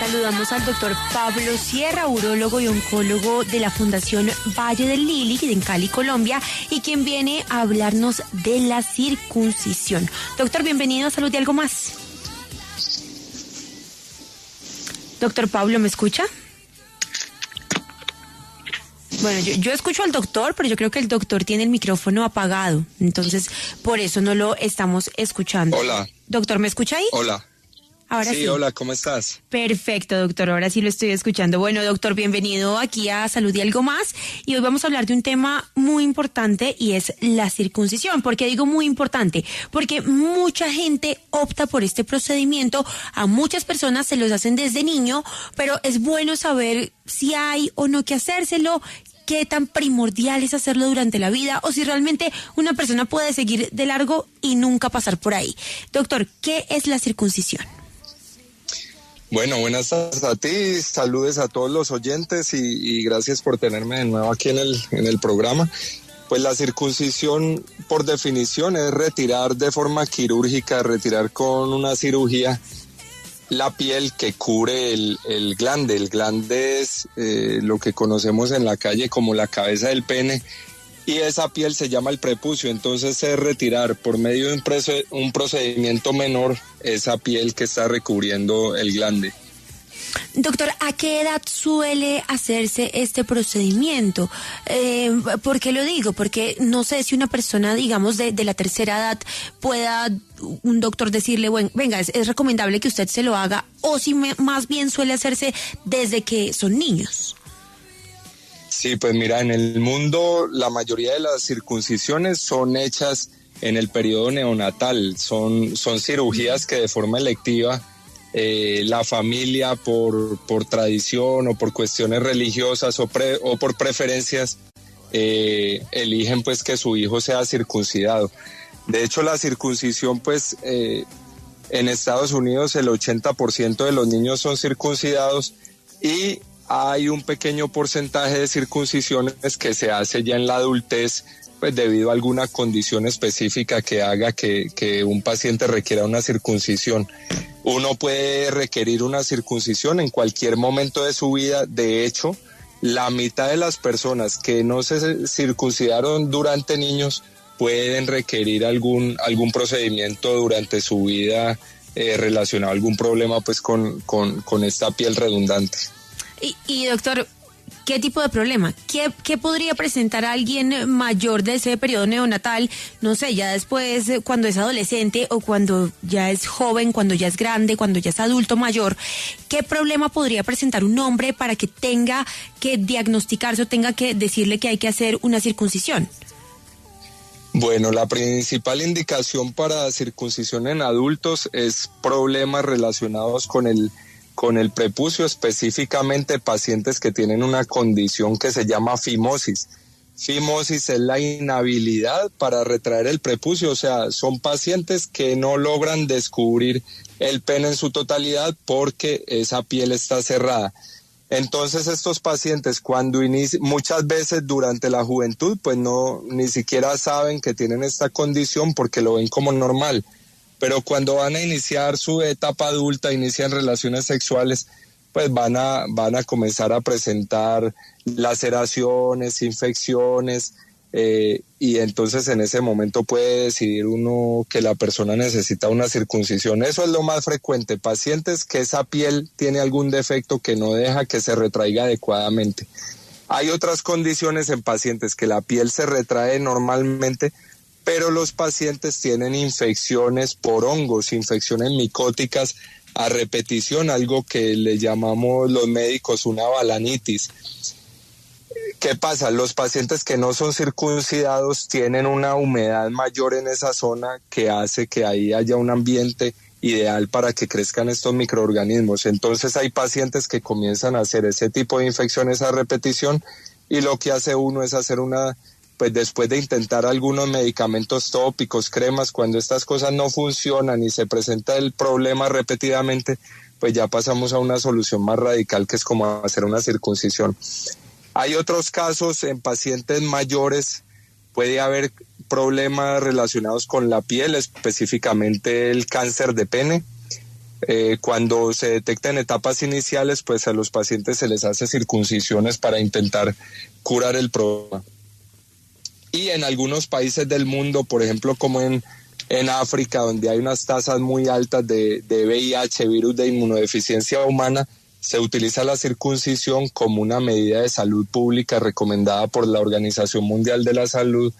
Saludamos al doctor Pablo Sierra, urólogo y oncólogo de la Fundación Valle del Lili en Cali, Colombia, y quien viene a hablarnos de la circuncisión. Doctor, bienvenido a Salud y Algo Más. Doctor Pablo, ¿me escucha? Bueno, yo escucho al doctor, pero yo creo que el doctor tiene el micrófono apagado, entonces por eso no lo estamos escuchando. Hola. Doctor, ¿me escucha ahí? Hola. Ahora sí. Hola, ¿cómo estás? Perfecto, doctor, ahora sí lo estoy escuchando. Bueno, doctor, bienvenido aquí a Salud y Algo Más, y hoy vamos a hablar de un tema muy importante y es la circuncisión. ¿Por qué digo muy importante? Porque mucha gente opta por este procedimiento, a muchas personas se los hacen desde niño, pero es bueno saber si hay o no que hacérselo, qué tan primordial es hacerlo durante la vida, o si realmente una persona puede seguir de largo y nunca pasar por ahí. Doctor, ¿qué es la circuncisión? Bueno, buenas tardes a ti, saludes a todos los oyentes y gracias por tenerme de nuevo aquí en el programa. Pues la circuncisión, por definición, es retirar de forma quirúrgica, retirar con una cirugía la piel que cubre el glande. El glande es lo que conocemos en la calle como la cabeza del pene, y esa piel se llama el prepucio. Entonces es retirar por medio de un procedimiento menor esa piel que está recubriendo el glande. Doctor, ¿a qué edad suele hacerse este procedimiento? ¿Por qué lo digo? Porque no sé si una persona, digamos, de la tercera edad pueda un doctor decirle, bueno, venga, es recomendable que usted se lo haga, o si más bien suele hacerse desde que son niños. Sí, pues mira, en el mundo la mayoría de las circuncisiones son hechas en el periodo neonatal, son cirugías que de forma electiva la familia por tradición o por cuestiones religiosas o por preferencias eligen pues que su hijo sea circuncidado. De hecho, la circuncisión pues en Estados Unidos el 80% de los niños son circuncidados, y hay un pequeño porcentaje de circuncisiones que se hace ya en la adultez, pues debido a alguna condición específica que haga que un paciente requiera una circuncisión. Uno puede requerir una circuncisión en cualquier momento de su vida. De hecho, la mitad de las personas que no se circuncidaron durante niños pueden requerir algún procedimiento durante su vida relacionado a algún problema pues con esta piel redundante. Y doctor, ¿qué tipo de problema? ¿Qué podría presentar a alguien mayor de ese periodo neonatal? No sé, ya después, cuando es adolescente o cuando ya es joven, cuando ya es grande, cuando ya es adulto mayor. ¿Qué problema podría presentar un hombre para que tenga que diagnosticarse o tenga que decirle que hay que hacer una circuncisión? Bueno, la principal indicación para circuncisión en adultos es problemas relacionados con el prepucio, específicamente pacientes que tienen una condición que se llama fimosis. Fimosis es la inhabilidad para retraer el prepucio, o sea, son pacientes que no logran descubrir el pene en su totalidad porque esa piel está cerrada. Entonces estos pacientes cuando muchas veces durante la juventud pues ni siquiera saben que tienen esta condición porque lo ven como normal. Pero cuando van a iniciar su etapa adulta, inician relaciones sexuales, pues van a comenzar a presentar laceraciones, infecciones, y entonces en ese momento puede decidir uno que la persona necesita una circuncisión. Eso es lo más frecuente, pacientes que esa piel tiene algún defecto que no deja que se retraiga adecuadamente. Hay otras condiciones en pacientes que la piel se retrae normalmente, pero los pacientes tienen infecciones por hongos, infecciones micóticas a repetición, algo que le llamamos los médicos una balanitis. ¿Qué pasa? Los pacientes que no son circuncidados tienen una humedad mayor en esa zona que hace que ahí haya un ambiente ideal para que crezcan estos microorganismos. Entonces hay pacientes que comienzan a hacer ese tipo de infecciones a repetición, y lo que hace uno es hacer pues después de intentar algunos medicamentos tópicos, cremas, cuando estas cosas no funcionan y se presenta el problema repetidamente, pues ya pasamos a una solución más radical, que es como hacer una circuncisión. Hay otros casos en pacientes mayores, puede haber problemas relacionados con la piel, específicamente el cáncer de pene. Cuando se detecta en etapas iniciales, pues a los pacientes se les hace circuncisiones para intentar curar el problema. Y en algunos países del mundo, por ejemplo como en África, donde hay unas tasas muy altas de VIH, virus de inmunodeficiencia humana, se utiliza la circuncisión como una medida de salud pública recomendada por la Organización Mundial de la Salud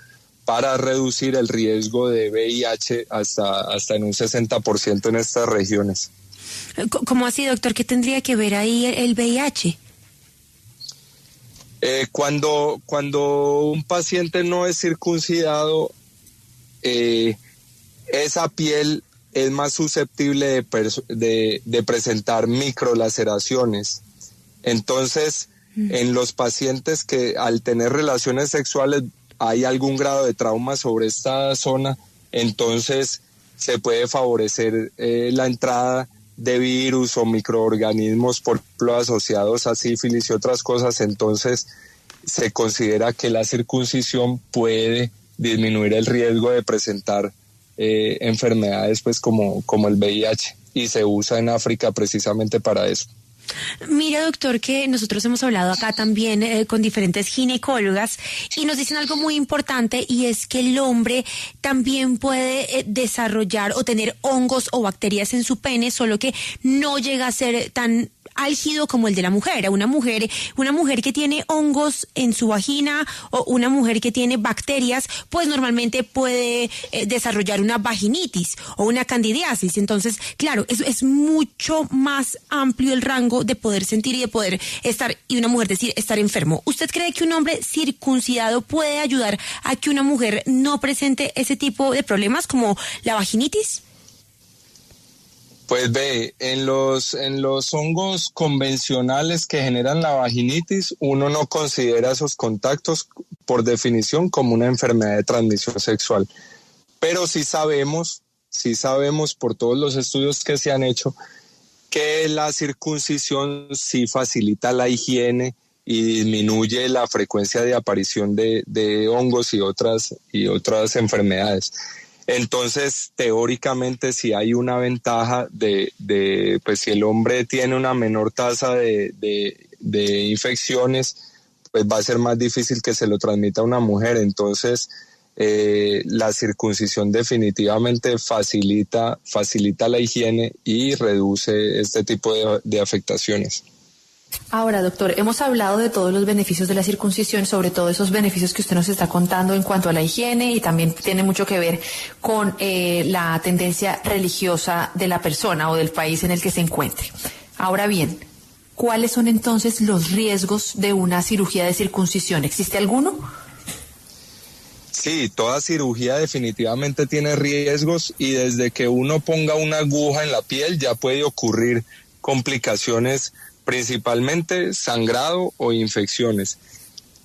para reducir el riesgo de VIH hasta en un 60% en estas regiones. ¿Cómo así, doctor? ¿Qué tendría que ver ahí el VIH? Cuando un paciente no es circuncidado, esa piel es más susceptible de presentar microlaceraciones. Entonces, en los pacientes que al tener relaciones sexuales hay algún grado de trauma sobre esta zona, entonces se puede favorecer la entrada de virus o microorganismos, por ejemplo, asociados a sífilis y otras cosas. Entonces se considera que la circuncisión puede disminuir el riesgo de presentar enfermedades pues como el VIH, y se usa en África precisamente para eso. Mira, doctor, que nosotros hemos hablado acá también con diferentes ginecólogas y nos dicen algo muy importante, y es que el hombre también puede desarrollar o tener hongos o bacterias en su pene, solo que no llega a ser tan álgido como el de la mujer. Una mujer que tiene hongos en su vagina o una mujer que tiene bacterias, pues normalmente puede desarrollar una vaginitis o una candidiasis. Entonces, claro, es mucho más amplio el rango de poder sentir y de poder estar, y una mujer decir estar enfermo. ¿Usted cree que un hombre circuncidado puede ayudar a que una mujer no presente ese tipo de problemas como la vaginitis? Pues ve, en los hongos convencionales que generan la vaginitis, uno no considera esos contactos por definición como una enfermedad de transmisión sexual. Pero sí sabemos por todos los estudios que se han hecho que la circuncisión sí facilita la higiene y disminuye la frecuencia de aparición de hongos y otras enfermedades. Entonces, teóricamente, sí hay una ventaja pues si el hombre tiene una menor tasa de infecciones, pues va a ser más difícil que se lo transmita a una mujer. Entonces, la circuncisión definitivamente facilita la higiene y reduce este tipo de afectaciones. Ahora, doctor, hemos hablado de todos los beneficios de la circuncisión, sobre todo esos beneficios que usted nos está contando en cuanto a la higiene, y también tiene mucho que ver con la tendencia religiosa de la persona o del país en el que se encuentre. Ahora bien, ¿cuáles son entonces los riesgos de una cirugía de circuncisión? ¿Existe alguno? Sí, toda cirugía definitivamente tiene riesgos, y desde que uno ponga una aguja en la piel ya puede ocurrir complicaciones, principalmente sangrado o infecciones.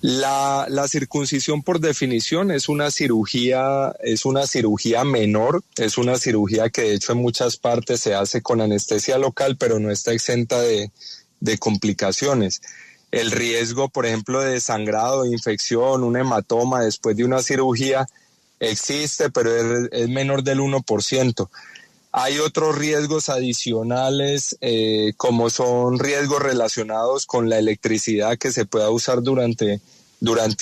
La circuncisión, por definición, es una cirugía menor, es una cirugía que de hecho en muchas partes se hace con anestesia local, pero no está exenta de complicaciones. El riesgo, por ejemplo, de sangrado, de infección, un hematoma después de una cirugía existe, pero es menor del 1%. Hay otros riesgos adicionales, como son riesgos relacionados con la electricidad que se pueda usar durante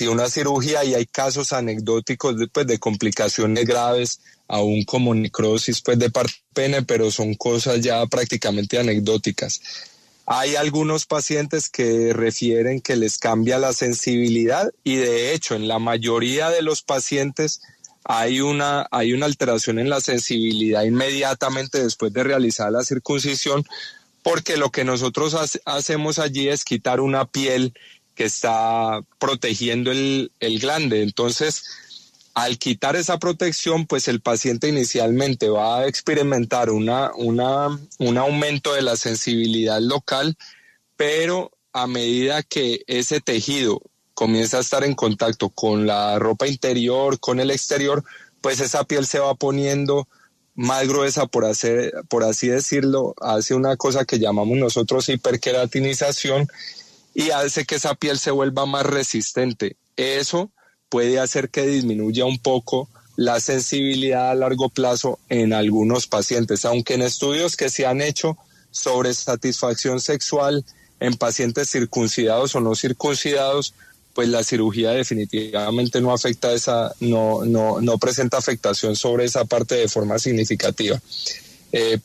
una cirugía, y hay casos anecdóticos de complicaciones graves, aún como necrosis de parte del pene, pero son cosas ya prácticamente anecdóticas. Hay algunos pacientes que refieren que les cambia la sensibilidad, y de hecho en la mayoría de los pacientes hay una alteración en la sensibilidad inmediatamente después de realizar la circuncisión, porque lo que nosotros hacemos allí es quitar una piel que está protegiendo el glande. Entonces, al quitar esa protección, pues el paciente inicialmente va a experimentar un aumento de la sensibilidad local, pero a medida que ese tejido comienza a estar en contacto con la ropa interior, con el exterior, pues esa piel se va poniendo más gruesa, por así decirlo, hace una cosa que llamamos nosotros hiperqueratinización, y hace que esa piel se vuelva más resistente. Eso puede hacer que disminuya un poco la sensibilidad a largo plazo en algunos pacientes, aunque en estudios que se han hecho sobre satisfacción sexual en pacientes circuncidados o no circuncidados, pues la cirugía definitivamente no afecta no presenta afectación sobre esa parte de forma significativa.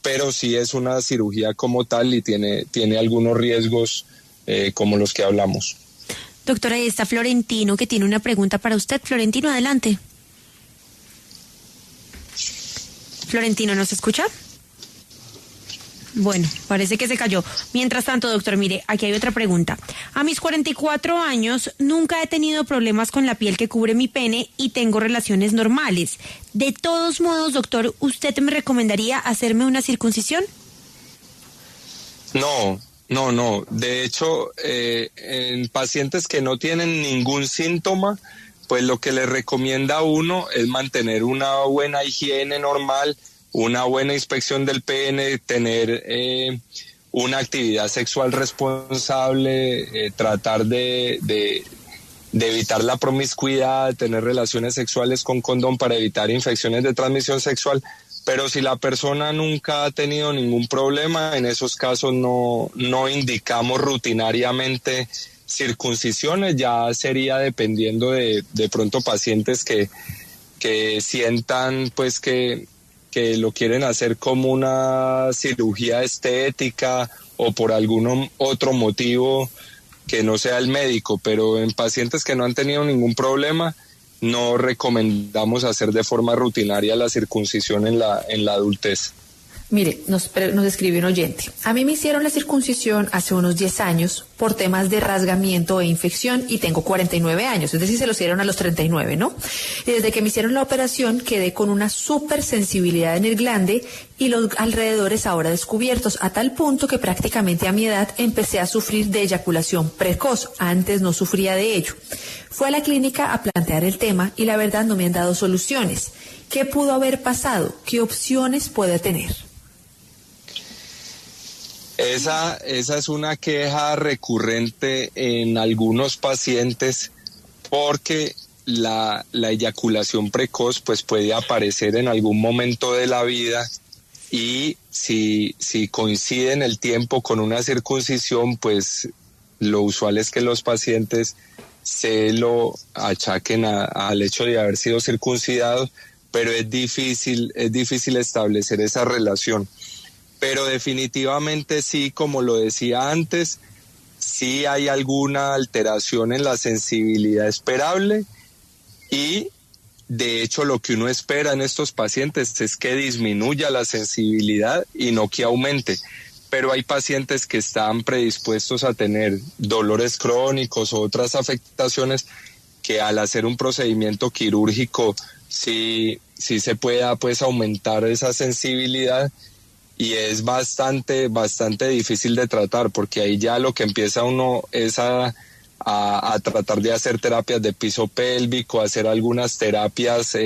Pero sí es una cirugía como tal y tiene algunos riesgos como los que hablamos. Doctora, ahí está Florentino, que tiene una pregunta para usted. Florentino, adelante. Florentino, ¿nos escucha? Bueno, parece que se cayó. Mientras tanto, doctor, mire, aquí hay otra pregunta. A mis 44 años nunca he tenido problemas con la piel que cubre mi pene y tengo relaciones normales. De todos modos, doctor, ¿usted me recomendaría hacerme una circuncisión? No. De hecho, en pacientes que no tienen ningún síntoma, pues lo que le recomienda a uno es mantener una buena higiene normal, una buena inspección del pene, tener una actividad sexual responsable, tratar de evitar la promiscuidad, tener relaciones sexuales con condón para evitar infecciones de transmisión sexual. Pero si la persona nunca ha tenido ningún problema, en esos casos no indicamos rutinariamente circuncisiones. Ya sería dependiendo de pronto pacientes que sientan pues que lo quieren hacer como una cirugía estética o por algún otro motivo que no sea el médico, pero en pacientes que no han tenido ningún problema, no recomendamos hacer de forma rutinaria la circuncisión en la adultez. Mire, nos escribe un oyente. A mí me hicieron la circuncisión hace unos 10 años por temas de rasgamiento e infección y tengo 49 años, es decir, se lo hicieron a los 39, ¿no? Y desde que me hicieron la operación quedé con una súper sensibilidad en el glande y los alrededores ahora descubiertos, a tal punto que prácticamente a mi edad empecé a sufrir de eyaculación precoz. Antes no sufría de ello. Fui a la clínica a plantear el tema y la verdad no me han dado soluciones. ¿Qué pudo haber pasado? ¿Qué opciones puede tener? Esa es una queja recurrente en algunos pacientes porque la eyaculación precoz pues puede aparecer en algún momento de la vida y si coincide en el tiempo con una circuncisión, pues lo usual es que los pacientes se lo achaquen al hecho de haber sido circuncidados, pero es difícil establecer esa relación. Pero definitivamente sí, como lo decía antes, sí hay alguna alteración en la sensibilidad esperable y de hecho lo que uno espera en estos pacientes es que disminuya la sensibilidad y no que aumente. Pero hay pacientes que están predispuestos a tener dolores crónicos o otras afectaciones que al hacer un procedimiento quirúrgico sí se pueda pues aumentar esa sensibilidad. Y es bastante difícil de tratar porque ahí ya lo que empieza uno es a tratar de hacer terapias de piso pélvico, hacer algunas terapias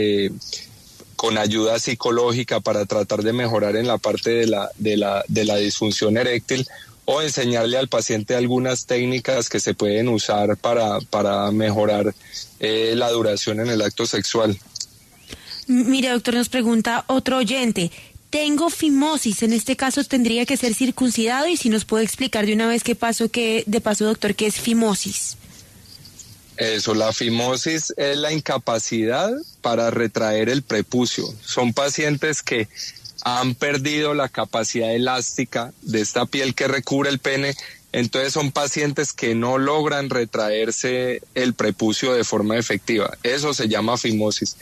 con ayuda psicológica para tratar de mejorar en la parte de la disfunción eréctil o enseñarle al paciente algunas técnicas que se pueden usar para mejorar la duración en el acto sexual. Mire, doctor, nos pregunta otro oyente. Tengo fimosis, en este caso tendría que ser circuncidado y si nos puede explicar de una vez doctor, ¿qué es fimosis? Eso, la fimosis es la incapacidad para retraer el prepucio. Son pacientes que han perdido la capacidad elástica de esta piel que recubre el pene, entonces son pacientes que no logran retraerse el prepucio de forma efectiva. Eso se llama fimosis.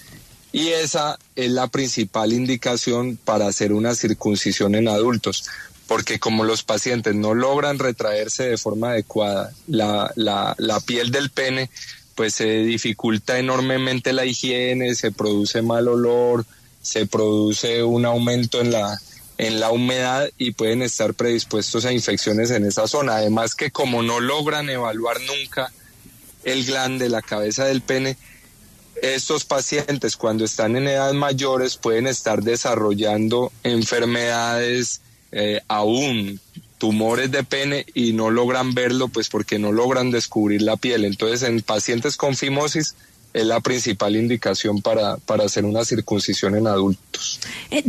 Y esa es la principal indicación para hacer una circuncisión en adultos, porque como los pacientes no logran retraerse de forma adecuada la piel del pene, pues se dificulta enormemente la higiene, se produce mal olor, se produce un aumento en la humedad y pueden estar predispuestos a infecciones en esa zona. Además que como no logran evaluar nunca el glande, la cabeza del pene, estos pacientes cuando están en edades mayores pueden estar desarrollando enfermedades, aún tumores de pene y no logran verlo pues porque no logran descubrir la piel. Entonces en pacientes con fimosis es la principal indicación para hacer una circuncisión en adultos.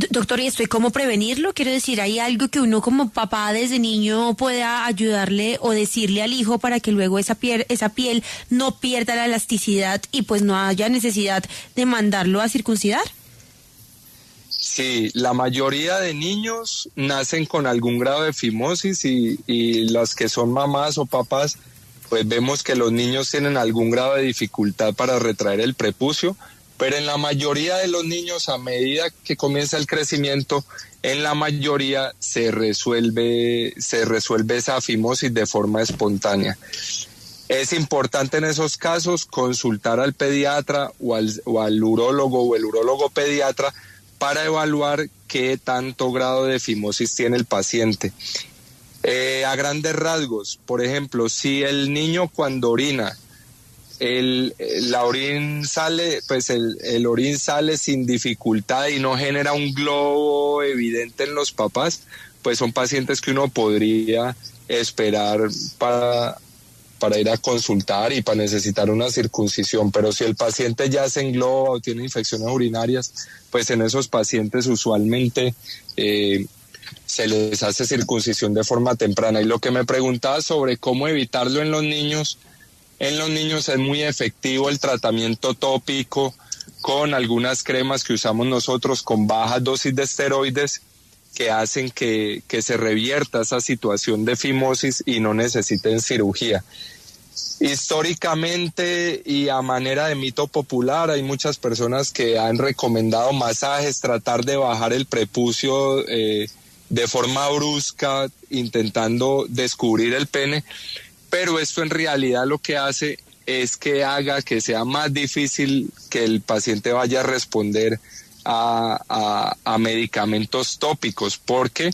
Doctor, ¿y esto cómo prevenirlo? Quiero decir, ¿hay algo que uno como papá desde niño pueda ayudarle o decirle al hijo para que luego esa piel no pierda la elasticidad y pues no haya necesidad de mandarlo a circuncidar? Sí, la mayoría de niños nacen con algún grado de fimosis y las que son mamás o papás, pues vemos que los niños tienen algún grado de dificultad para retraer el prepucio, pero en la mayoría de los niños, a medida que comienza el crecimiento, en la mayoría se resuelve esa fimosis de forma espontánea. Es importante en esos casos consultar al pediatra o al urólogo o el urólogo pediatra para evaluar qué tanto grado de fimosis tiene el paciente. A grandes rasgos, por ejemplo, si el niño cuando orina, el orín sale, pues el orín sale sin dificultad y no genera un globo evidente en los papás, pues son pacientes que uno podría esperar para ir a consultar y para necesitar una circuncisión. Pero si el paciente ya se engloba o tiene infecciones urinarias, pues en esos pacientes usualmente se les hace circuncisión de forma temprana. Y lo que me preguntaba sobre cómo evitarlo en los niños es muy efectivo el tratamiento tópico con algunas cremas que usamos nosotros con bajas dosis de esteroides que hacen que se revierta esa situación de fimosis y no necesiten cirugía. Históricamente y a manera de mito popular hay muchas personas que han recomendado masajes, tratar de bajar el prepucio de forma brusca, intentando descubrir el pene, pero esto en realidad lo que hace es que haga que sea más difícil que el paciente vaya a responder a medicamentos tópicos, porque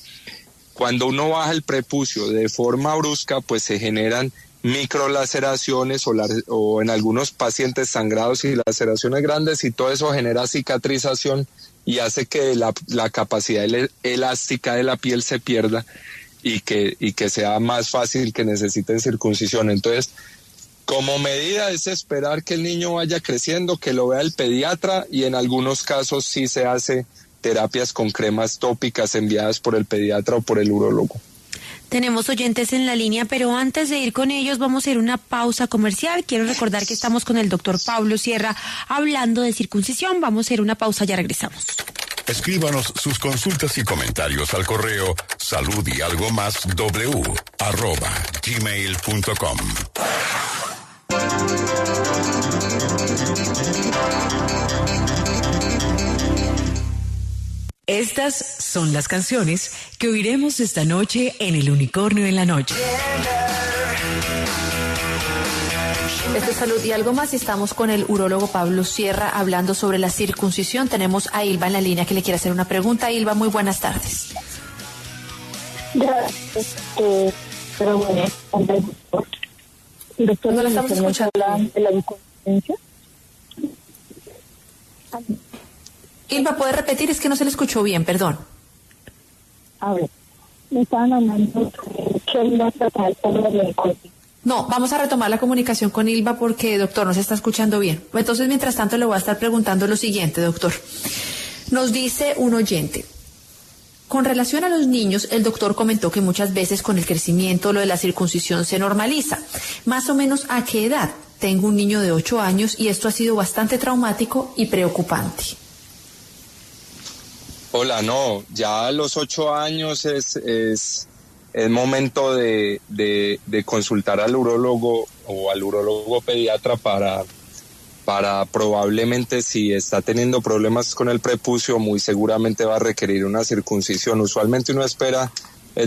cuando uno baja el prepucio de forma brusca, pues se generan microlaceraciones o en algunos pacientes sangrados y laceraciones grandes, y todo eso genera cicatrización y hace que la capacidad elástica de la piel se pierda y que sea más fácil que necesiten circuncisión. Entonces, como medida es esperar que el niño vaya creciendo, que lo vea el pediatra, y en algunos casos sí se hace terapias con cremas tópicas enviadas por el pediatra o por el urólogo. Tenemos oyentes en la línea, pero antes de ir con ellos vamos a ir a una pausa comercial. Quiero recordar que estamos con el doctor Pablo Sierra hablando de circuncisión. Vamos a ir a una pausa, ya regresamos. Escríbanos sus consultas y comentarios al correo saludyalgomas@gmail.com. Estas son las canciones que oiremos esta noche en El Unicornio en la Noche. Esto es Salud y Algo Más y estamos con el urólogo Pablo Sierra hablando sobre la circuncisión. Tenemos a Ilva en la línea que le quiere hacer una pregunta. Ilva, muy buenas tardes. Gracias. Pero bueno, doctor, no la estamos escuchando. De la incontinencia. Ilva, ¿puede repetir? Es que no se le escuchó bien, perdón. A ver, me estaban hablando que iba a tratar el tema de la incontinencia. No, vamos a retomar la comunicación con Ilva porque, doctor, no se está escuchando bien. Entonces, mientras tanto, le voy a estar preguntando lo siguiente, doctor. Nos dice un oyente, con relación a los niños, el doctor comentó que muchas veces con el crecimiento lo de la circuncisión se normaliza. Más o menos, ¿a qué edad? Tengo un niño de 8 años y esto ha sido bastante traumático y preocupante. Hola, no, ya a los 8 años es momento de consultar al urólogo o al urólogo pediatra para probablemente, si está teniendo problemas con el prepucio, muy seguramente va a requerir una circuncisión. Usualmente uno espera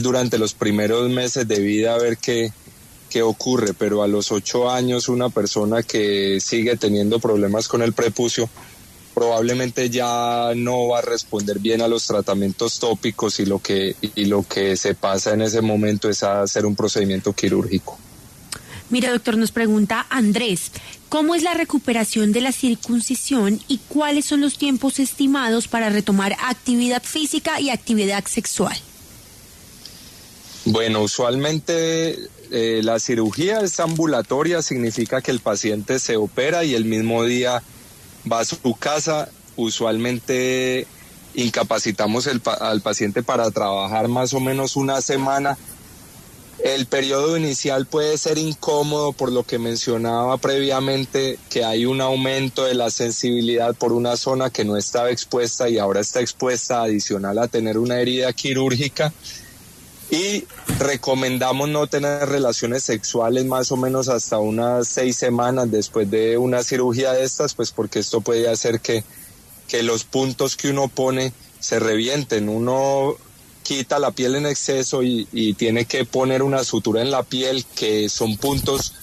durante los primeros meses de vida a ver qué ocurre, pero a los 8 años una persona que sigue teniendo problemas con el prepucio probablemente ya no va a responder bien a los tratamientos tópicos y lo que se pasa en ese momento es hacer un procedimiento quirúrgico. Mira, doctor, nos pregunta Andrés, ¿cómo es la recuperación de la circuncisión y cuáles son los tiempos estimados para retomar actividad física y actividad sexual? Bueno, usualmente la cirugía es ambulatoria, significa que el paciente se opera y el mismo día va a su casa. Usualmente incapacitamos al paciente para trabajar más o menos una semana. El periodo inicial puede ser incómodo por lo que mencionaba previamente, que hay un aumento de la sensibilidad por una zona que no estaba expuesta y ahora está expuesta, adicional a tener una herida quirúrgica. Y recomendamos no tener relaciones sexuales más o menos hasta unas 6 semanas después de una cirugía de estas, pues porque esto puede hacer que los puntos que uno pone se revienten. Uno quita la piel en exceso y tiene que poner una sutura en la piel, que son puntos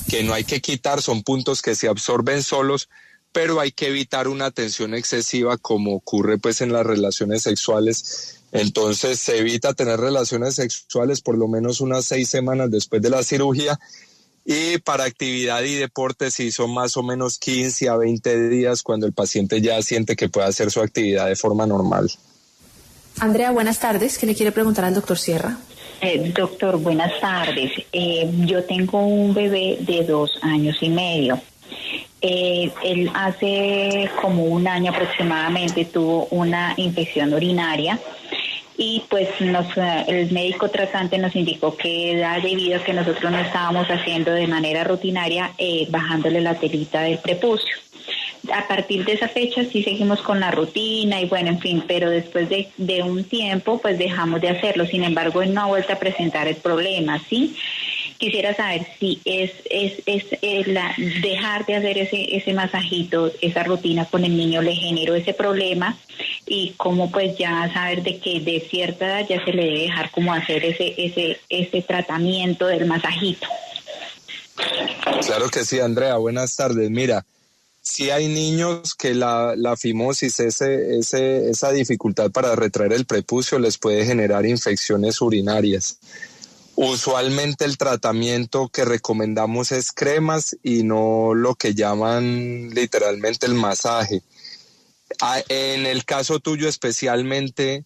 que no hay que quitar, son puntos que se absorben solos, pero hay que evitar una tensión excesiva como ocurre pues en las relaciones sexuales. Entonces se evita tener relaciones sexuales por lo menos unas 6 semanas después de la cirugía, y para actividad y deporte sí son más o menos 15 a 20 días cuando el paciente ya siente que puede hacer su actividad de forma normal. Andrea, buenas tardes. ¿Qué le quiere preguntar al doctor Sierra? Doctor, buenas tardes. Yo tengo un bebé de 2 años y medio. Él hace como 1 año aproximadamente tuvo una infección urinaria y pues el médico tratante nos indicó que era debido a que nosotros no estábamos haciendo de manera rutinaria bajándole la telita del prepucio. A partir de esa fecha sí seguimos con la rutina y bueno, en fin, pero después de un tiempo pues dejamos de hacerlo. Sin embargo, él no ha vuelto a presentar el problema, ¿sí? Quisiera saber si es dejar de hacer ese masajito, esa rutina con el niño le generó ese problema, y cómo pues ya saber de que de cierta edad ya se le debe dejar como hacer ese tratamiento del masajito. Claro que sí, Andrea, buenas tardes. Mira, sí hay niños que la fimosis, esa dificultad para retraer el prepucio les puede generar infecciones urinarias. Usualmente el tratamiento que recomendamos es cremas y no lo que llaman literalmente el masaje. En el caso tuyo especialmente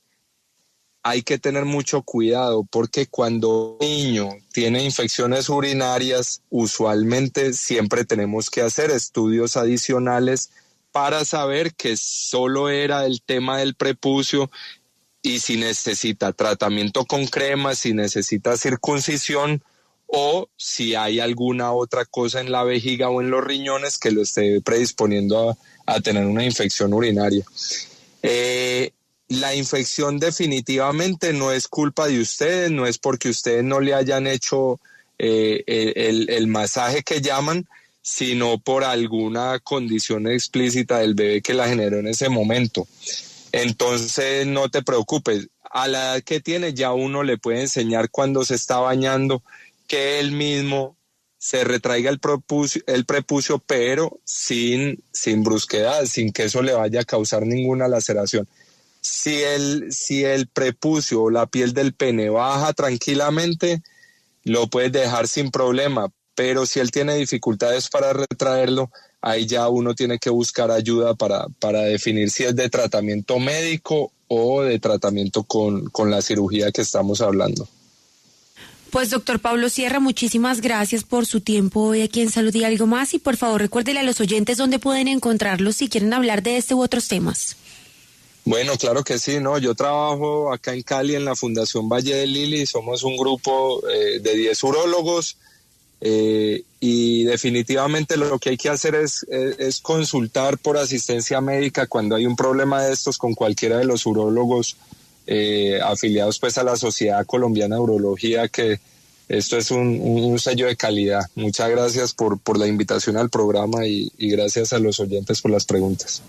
hay que tener mucho cuidado porque cuando un niño tiene infecciones urinarias, usualmente siempre tenemos que hacer estudios adicionales para saber que solo era el tema del prepucio y si necesita tratamiento con crema, si necesita circuncisión o si hay alguna otra cosa en la vejiga o en los riñones que lo esté predisponiendo a tener una infección urinaria. La infección definitivamente no es culpa de ustedes, no es porque ustedes no le hayan hecho el masaje que llaman, sino por alguna condición explícita del bebé que la generó en ese momento. Entonces no te preocupes, a la edad que tiene ya uno le puede enseñar cuando se está bañando que él mismo se retraiga el prepucio, pero sin brusquedad, sin que eso le vaya a causar ninguna laceración. Si el prepucio o la piel del pene baja tranquilamente, lo puedes dejar sin problema, pero si él tiene dificultades para retraerlo, ahí ya uno tiene que buscar ayuda para definir si es de tratamiento médico o de tratamiento con la cirugía que estamos hablando. Pues doctor Pablo Sierra, muchísimas gracias por su tiempo hoy aquí en Salud y Algo Más, y por favor recuérdele a los oyentes dónde pueden encontrarlos si quieren hablar de este u otros temas. Bueno, claro que sí, ¿no? Yo trabajo acá en Cali en la Fundación Valle de Lili, somos un grupo de 10 urólogos y definitivamente lo que hay que hacer es consultar por asistencia médica cuando hay un problema de estos con cualquiera de los urólogos afiliados pues a la Sociedad Colombiana de Urología, que esto es un sello de calidad. Muchas gracias por la invitación al programa y gracias a los oyentes por las preguntas.